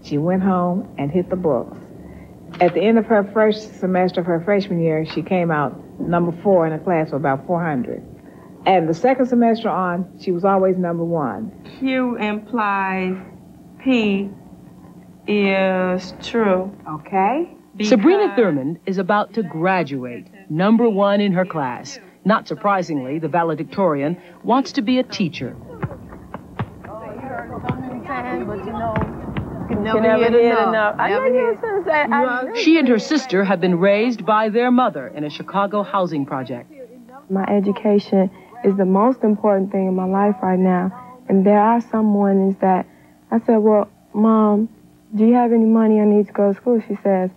She went home and hit the books. At the end of her first semester of her freshman year, she came out number 4 in a class of about 400. And the second semester on, she was always number 1. Q implies P is true. Okay. Sabrina Thurmond is about to graduate, number 1 in her class. Not surprisingly, the valedictorian wants to be a teacher. She and her sister have been raised by their mother in a Chicago housing project. My education is the most important thing in my life right now. And there are some mornings that I said, well, Mom, do you have any money I need to go to school? She says,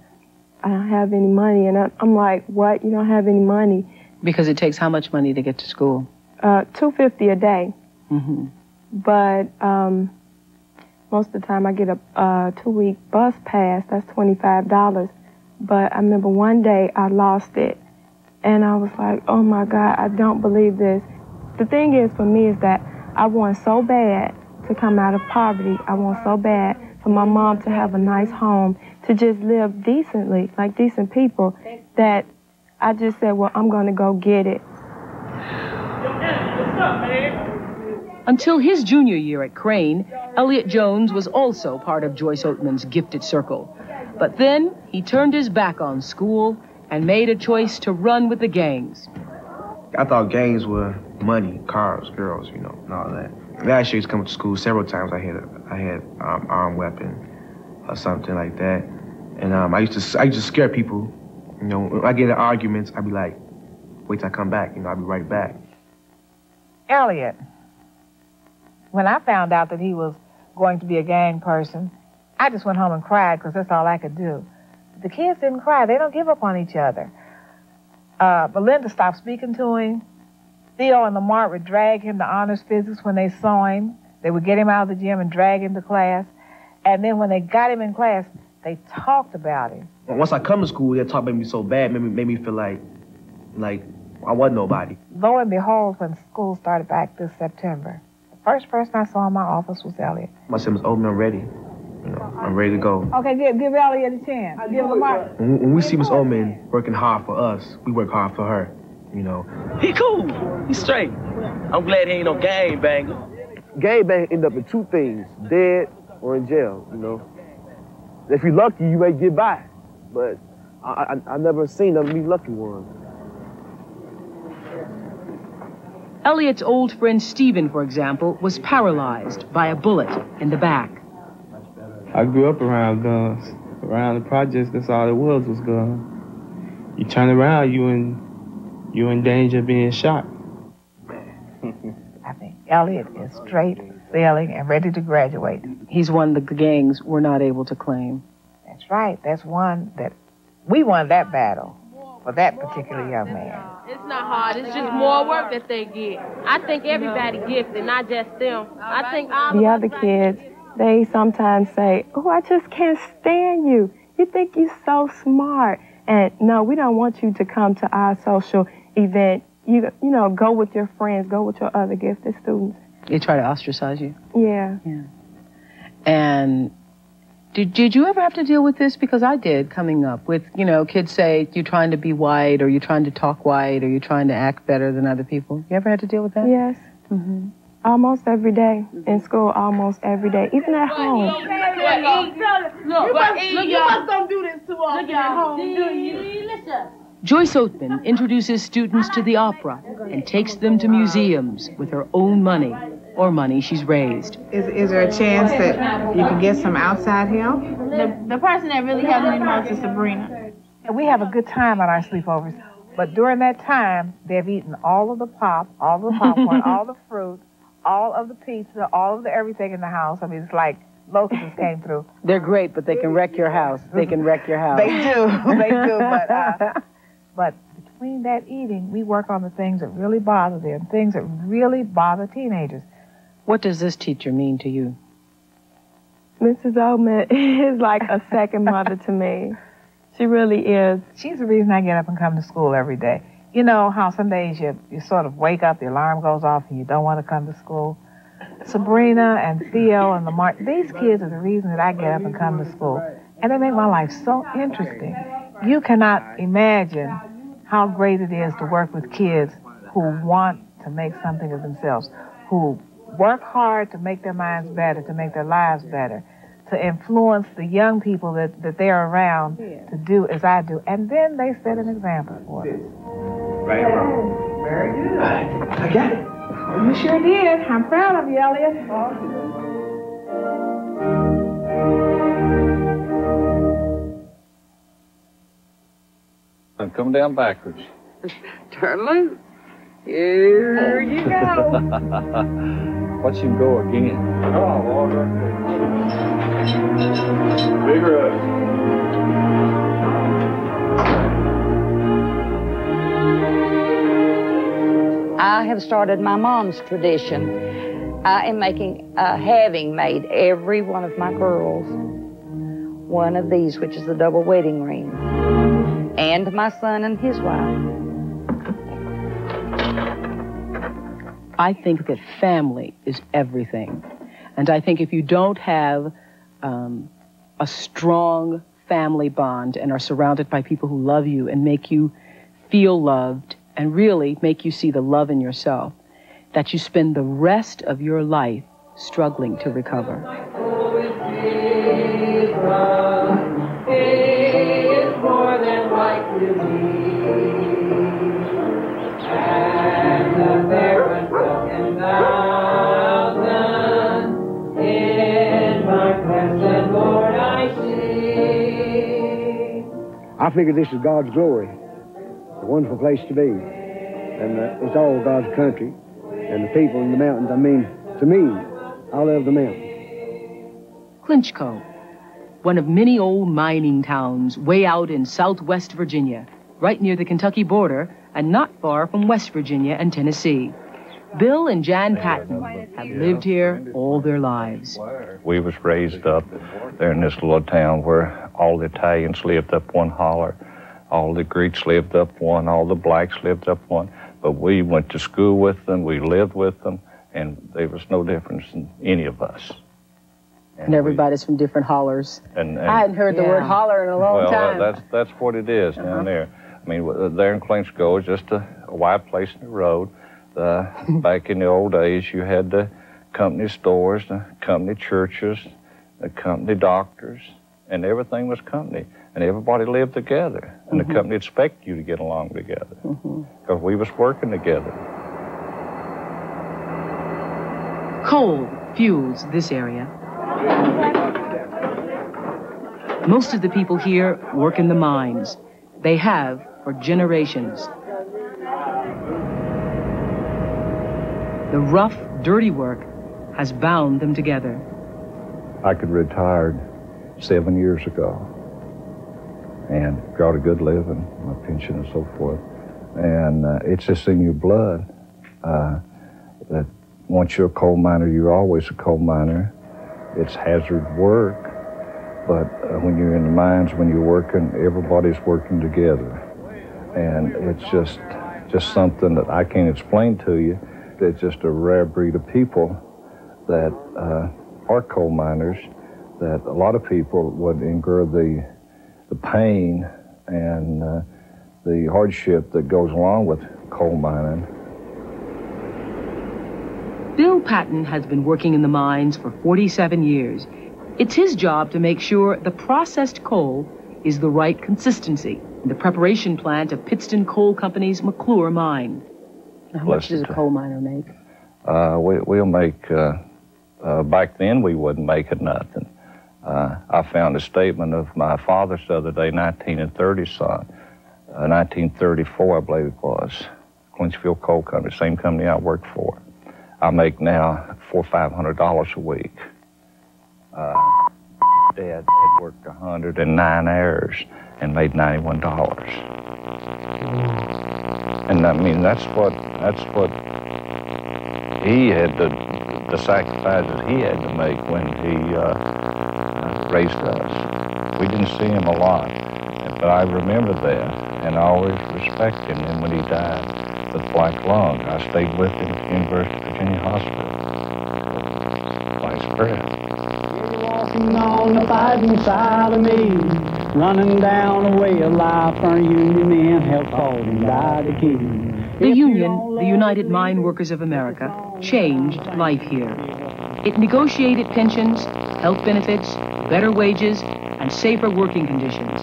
I don't have any money. And I'm like, what? You don't have any money? Because it takes how much money to get to school? $250 a day. Mm-hmm. But most of the time I get a 2-week bus pass. That's $25. But I remember one day I lost it. And I was like, oh, my God, I don't believe this. The thing is, for me, is that I want so bad to come out of poverty. I want so bad for my mom to have a nice home, to just live decently, like decent people, that I just said, well, I'm going to go get it. Until his junior year at Crane, Elliot Jones was also part of Joyce Oatman's gifted circle. But then he turned his back on school and made a choice to run with the gangs. I thought gangs were money, cars, girls, you know, and all that. Last year, I was coming to school several times. I had armed weapon or something like that, and I used to scare people. You know, when I get in arguments, I'd be like, "Wait till I come back." You know, I'll be right back. Elliot, when I found out that he was going to be a gang person, I just went home and cried because that's all I could do. The kids didn't cry. They don't give up on each other. Belinda stopped speaking to him. Theo and Lamar would drag him to honors physics when they saw him. They would get him out of the gym and drag him to class. And then when they got him in class, they talked about him. Once I come to school, they talk about me so bad, made me feel like I wasn't nobody. Lo and behold, when school started back this September, the first person I saw in my office was Elliot. I said, Ms. Oatman, I'm ready. You know, I'm ready to go. Okay, give Elliot a chance. Give Lamar. When we see Ms. Oatman working hard for us, we work hard for her, you know. He cool. He's straight. I'm glad he ain't no gang banger. Gang bang end up in 2 things, dead or in jail, you know. If you're lucky, you may get by, but I never seen them be lucky ones. Elliot's old friend Stephen, for example, was paralyzed by a bullet in the back. I grew up around guns. Around the projects, that's all it was guns. You turn around, you in danger of being shot. I think Elliot is straight, sailing, and ready to graduate. He's one that the gangs were not able to claim. That's right. That's one that we won that battle for that particular young man. It's not hard. It's just more work that they get. I think everybody gifted, not just them. I think all the other kids, they sometimes say, oh, I just can't stand you. You think you're so smart. And no, we don't want you to come to our social event. You know, go with your friends, go with your other gifted students. They try to ostracize you? Yeah. Yeah. And did you ever have to deal with this? Because I did, coming up with, you know, kids say you're trying to be white, or you're trying to talk white, or you're trying to act better than other people. You ever had to deal with that? Yes. Mm-hmm. Almost every day. In school, almost every day. Even at home. You must don't do this too often at home, do you? Listen. Joyce Oatman introduces students to the opera and takes them to museums with her own money, or money she's raised. Is there a chance that you can get some outside help? The person that really helped me the most is Sabrina. And we have a good time on our sleepovers, but during that time, they've eaten all of the pop, all of the popcorn, all the fruit, all of the pizza, all of the everything in the house. I mean, it's like locusts came through. They're great, but they can wreck your house. They can wreck your house. They do, but between that eating, we work on the things that really bother them, things that really bother teenagers. What does this teacher mean to you? Mrs. Oatman is like a second mother to me. She really is. She's the reason I get up and come to school every day. You know how some days you sort of wake up, the alarm goes off, and you don't want to come to school? Sabrina and Theo and Lamar, these kids are the reason that I get up and come to school. And they make my life so interesting. You cannot imagine how great it is to work with kids who want to make something of themselves, who work hard to make their minds better, to make their lives better, to influence the young people that they're around to do as I do. And then they set an example for us. Right, bro. Very good. I got it. You sure did. I'm proud of you, Elliot. I'm coming down backwards. Turn loose. Here you go. Watch him go again. Come on, Walter. Big rush. I have started my mom's tradition. I am having made every one of my girls one of these, which is a double wedding ring, and my son and his wife. I think that family is everything. And I think if you don't have a strong family bond and are surrounded by people who love you and make you feel loved and really make you see the love in yourself, that you spend the rest of your life struggling to recover. I figure this is God's glory, a wonderful place to be, and it's all God's country, and the people in the mountains. I mean, to me, I love the mountains. Clinchco, one of many old mining towns way out in southwest Virginia, right near the Kentucky border and not far from West Virginia and Tennessee. Bill and Jan Patton have lived here all their lives. We was raised up there in this little town where all the Italians lived up one holler, all the Greeks lived up one, all the blacks lived up one. But we went to school with them, we lived with them, and there was no difference in any of us. And everybody's from different hollers. And I hadn't heard the word holler in a long time. Well, that's what it is down there. I mean, there in Clinchco is just a wide place in the road. Back in the old days, you had the company stores, the company churches, the company doctors, and everything was company. And everybody lived together. And the company expected you to get along together. Because we was working together. Coal fuels this area. Most of the people here work in the mines. They have for generations. The rough, dirty work has bound them together. I could retired 7 years ago and got a good living, my pension and so forth. And it's just in your blood that once you're a coal miner, you're always a coal miner. It's hazard work, but when you're in the mines, when you're working, everybody's working together. And it's just something that I can't explain to you. It's just a rare breed of people that are coal miners, that a lot of people would endure the pain and the hardship that goes along with coal mining. Bill Patton has been working in the mines for 47 years. It's his job to make sure the processed coal is the right consistency in the preparation plant of Pittston Coal Company's McClure mine. How much does a coal miner make? We'll make, back then we wouldn't make it nothing. I found a statement of my father's the other day, 1930 son, 1934 I believe it was, Clinchfield Coal Company, same company I worked for. I make now $400 or $500 a week. Dad had worked 109 hours and made $91. And I mean, that's what he had the sacrifices he had to make when he raised us. We didn't see him a lot, but I remember that, and I always respected him. And when he died with black lung, I stayed with him at the University of Virginia Hospital. crap. Walking on the fighting side of me, running down a way of life our Union men have fought and died to keep. The Union, the United Mine Workers of America, changed life here. It negotiated pensions, health benefits, better wages, and safer working conditions.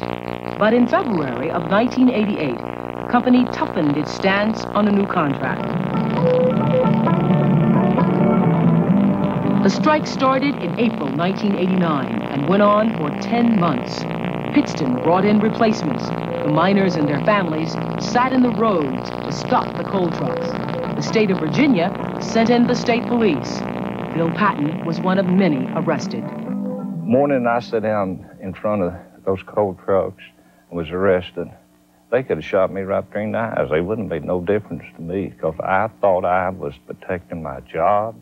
But in February of 1988, the company toughened its stance on a new contract. The strike started in April 1989 and went on for 10 months. Pittston brought in replacements. The miners and their families sat in the roads to stop the coal trucks. The state of Virginia sent in the state police. Bill Patton was one of many arrested. Morning I sat down in front of those coal trucks and was arrested. They could have shot me right between the eyes. They wouldn't make no difference to me because I thought I was protecting my job,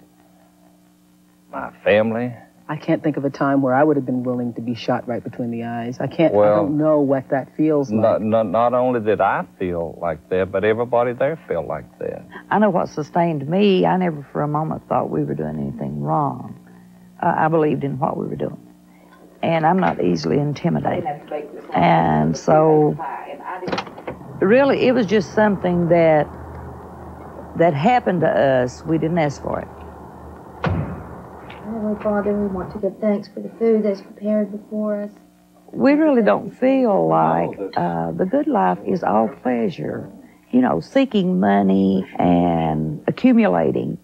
my family. I can't think of a time where I would have been willing to be shot right between the eyes. I don't know what that feels like. Not only did I feel like that, but everybody there felt like that. I know what sustained me. I never for a moment thought we were doing anything wrong. I believed in what we were doing. And I'm not easily intimidated. And so, really, it was just something that happened to us. We didn't ask for it. Heavenly Father, we want to give thanks for the food that's prepared before us. We really don't feel like the good life is all pleasure. You know, seeking money and accumulating.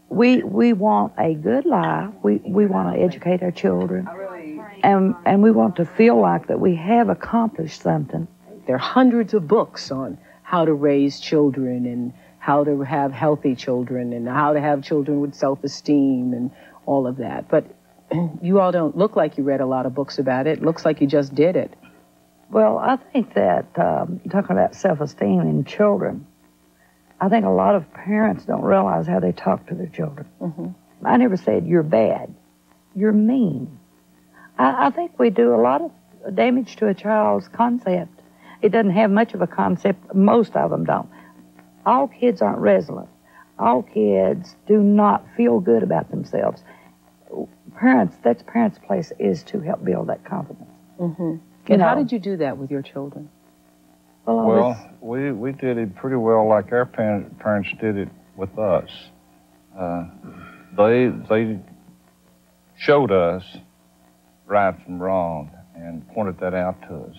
We want a good life. We want to educate our children. And we want to feel like that we have accomplished something. There are hundreds of books on how to raise children and how to have healthy children and how to have children with self-esteem and all of that. But you all don't look like you read a lot of books about it. It looks like you just did it. Well, I think that talking about self-esteem in children, I think a lot of parents don't realize how they talk to their children. Mm-hmm. I never said you're bad. You're mean. I think we do a lot of damage to a child's concept. It doesn't have much of a concept. Most of them don't. All kids aren't resilient. All kids do not feel good about themselves. Parents' place is to help build that confidence. Mm-hmm. And how did you do that with your children? Well, we did it pretty well like our parents did it with us. They showed us right from wrong and pointed that out to us.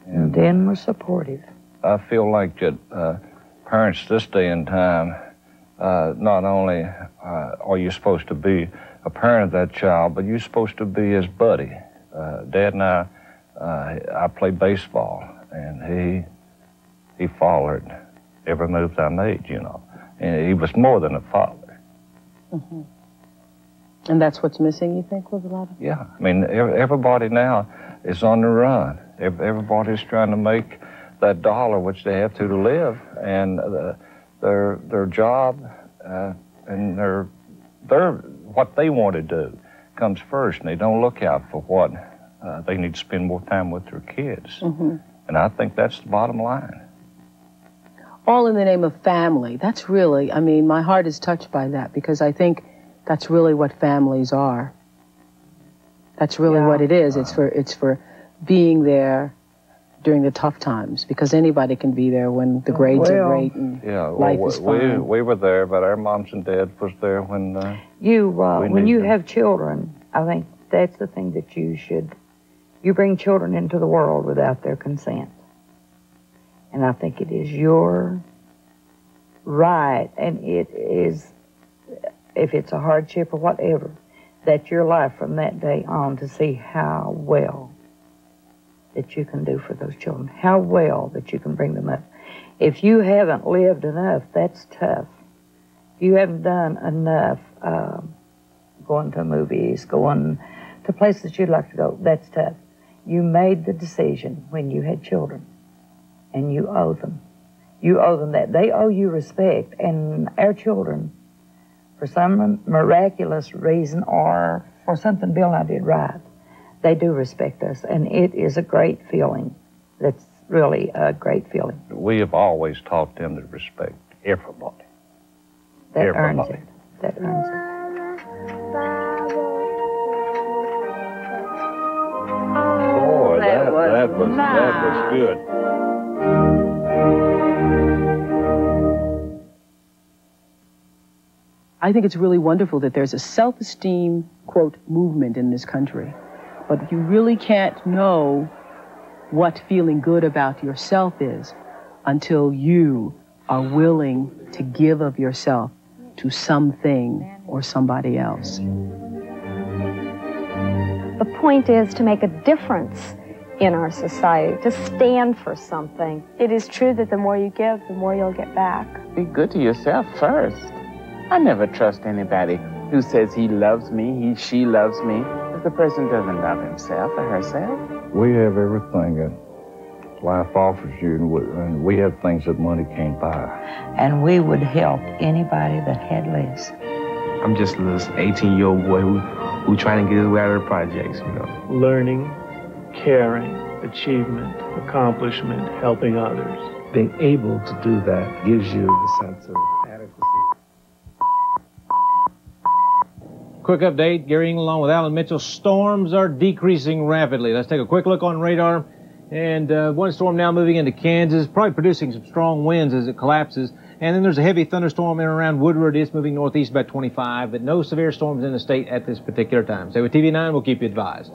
And then we're supportive. I feel like that parents this day and time, not only are you supposed to be a parent of that child, but you're supposed to be his buddy. Dad and I played baseball, and he followed every move I made, you know. And he was more than a father. Mm-hmm. And that's what's missing, you think, with a lot of... Yeah. I mean, everybody now is on the run. Everybody's trying to make that dollar, which they have to live, and their job and their what they want to do comes first, and they don't look out for what they need to spend more time with their kids. Mm-hmm. And I think that's the bottom line. All in the name of family. That's really, I mean, my heart is touched by that because I think that's really what families are. That's really what it is. It's for being there during the tough times, because anybody can be there when the grades are great and life is fine. We were there, but our moms and dads was there when when you have children. I think that's the thing that you bring children into the world without their consent. And I think it is your right, and it is, if it's a hardship or whatever, that's your life from that day on to see how well that you can do for those children, how well that you can bring them up. If you haven't lived enough, that's tough. If you haven't done enough going to movies, going to places you'd like to go, that's tough. You made the decision when you had children, and you owe them. You owe them that. They owe you respect, and our children, for some miraculous reason or for something Bill and I did right, they do respect us, and it is a great feeling. That's really a great feeling. We have always taught them to respect everybody. That earns it. That earns it. was good. I think it's really wonderful that there's a self-esteem, quote, movement in this country. But you really can't know what feeling good about yourself is until you are willing to give of yourself to something or somebody else. The point is to make a difference in our society, to stand for something. It is true that the more you give, the more you'll get back. Be good to yourself first. I never trust anybody who says he loves me, she loves me, if the person doesn't love himself or herself. We have everything that life offers you, and we have things that money can't buy. And we would help anybody that had less. I'm just a little 18-year-old boy who trying to get his way out of the projects, you know. Learning, caring, achievement, accomplishment, helping others. Being able to do that gives you the sense of adequacy. Quick update, Gary Engel along with Alan Mitchell. Storms are decreasing rapidly. Let's take a quick look on radar. And one storm now moving into Kansas, probably producing some strong winds as it collapses. And then there's a heavy thunderstorm in and around Woodward. It's moving northeast about 25, but no severe storms in the state at this particular time. Stay with TV9, we'll keep you advised.